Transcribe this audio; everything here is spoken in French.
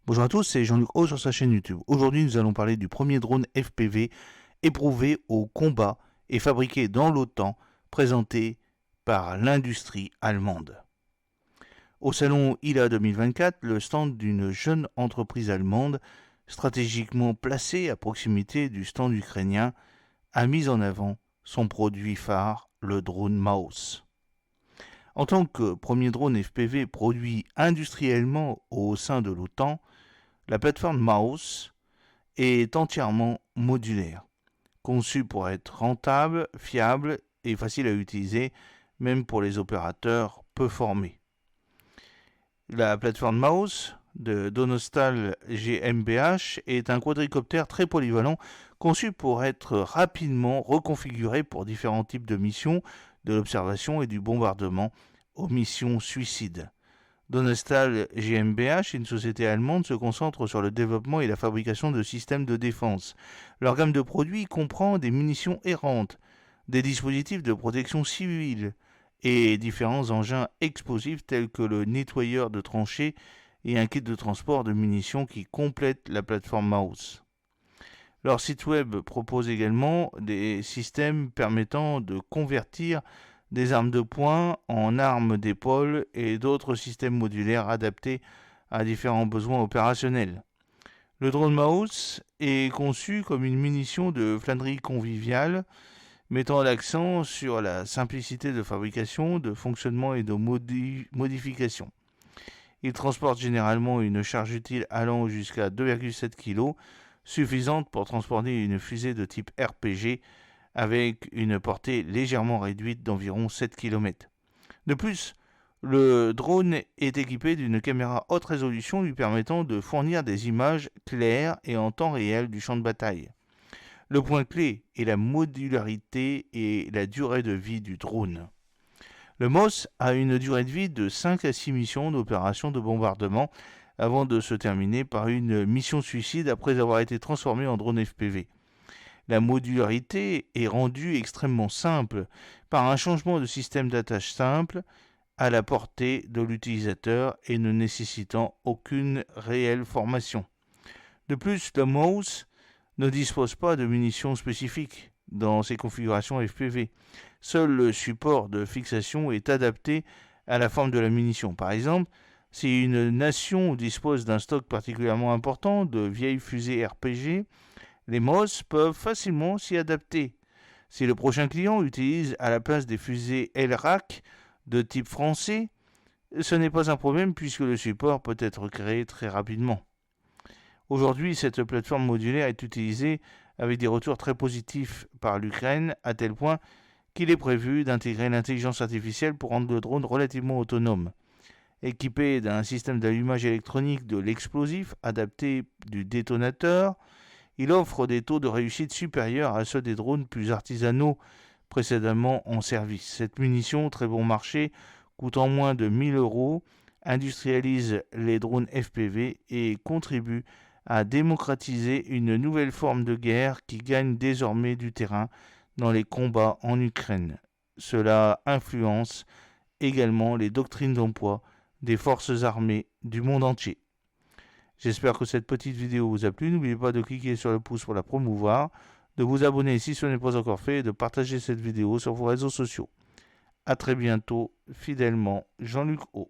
Bonjour à tous, c'est Jean-Luc O sur sa chaîne YouTube. Aujourd'hui, nous allons parler du premier drone FPV éprouvé au combat et fabriqué dans l'OTAN, présenté par l'industrie allemande. Au salon ILA 2024, le stand d'une jeune entreprise allemande, stratégiquement placée à proximité du stand ukrainien, a mis en avant son produit phare, le drone Maus. En tant que premier drone FPV produit industriellement au sein de l'OTAN, la plateforme Maus est entièrement modulaire, conçue pour être rentable, fiable et facile à utiliser, même pour les opérateurs peu formés. La plateforme Maus de Donostal GmbH est un quadricoptère très polyvalent conçu pour être rapidement reconfiguré pour différents types de missions, de l'observation et du bombardement aux missions suicides. Donostal GmbH, une société allemande, se concentre sur le développement et la fabrication de systèmes de défense. Leur gamme de produits comprend des munitions errantes, des dispositifs de protection civile et différents engins explosifs tels que le nettoyeur de tranchées et un kit de transport de munitions qui complète la plateforme Maus. Leur site web propose également des systèmes permettant de convertir des armes de poing en armes d'épaule et d'autres systèmes modulaires adaptés à différents besoins opérationnels. Le drone Maus est conçu comme une munition de flânerie conviviale, mettant l'accent sur la simplicité de fabrication, de fonctionnement et de modification. Il transporte généralement une charge utile allant jusqu'à 2,7 kg, suffisante pour transporter une fusée de type RPG avec une portée légèrement réduite d'environ 7 km. De plus, le drone est équipé d'une caméra haute résolution lui permettant de fournir des images claires et en temps réel du champ de bataille. Le point clé est la modularité et la durée de vie du drone. Le MOS a une durée de vie de 5 à 6 missions d'opération de bombardement avant de se terminer par une mission suicide après avoir été transformé en drone FPV. La modularité est rendue extrêmement simple par un changement de système d'attache simple à la portée de l'utilisateur et ne nécessitant aucune réelle formation. De plus, le MOS ne dispose pas de munitions spécifiques dans ses configurations FPV. Seul le support de fixation est adapté à la forme de la munition. Par exemple, si une nation dispose d'un stock particulièrement important de vieilles fusées RPG, les MOS peuvent facilement s'y adapter. Si le prochain client utilise à la place des fusées LRAC de type français, ce n'est pas un problème puisque le support peut être créé très rapidement. Aujourd'hui, cette plateforme modulaire est utilisée avec des retours très positifs par l'Ukraine, à tel point qu'il est prévu d'intégrer l'intelligence artificielle pour rendre le drone relativement autonome. Équipé d'un système d'allumage électronique de l'explosif adapté du détonateur, il offre des taux de réussite supérieurs à ceux des drones plus artisanaux précédemment en service. Cette munition, très bon marché, coûtant moins de 1 000 €, industrialise les drones FPV et contribue à démocratiser une nouvelle forme de guerre qui gagne désormais du terrain dans les combats en Ukraine. Cela influence également les doctrines d'emploi des forces armées du monde entier. J'espère que cette petite vidéo vous a plu. N'oubliez pas de cliquer sur le pouce pour la promouvoir, de vous abonner si ce n'est pas encore fait et de partager cette vidéo sur vos réseaux sociaux. A très bientôt, fidèlement, Jean-Luc O.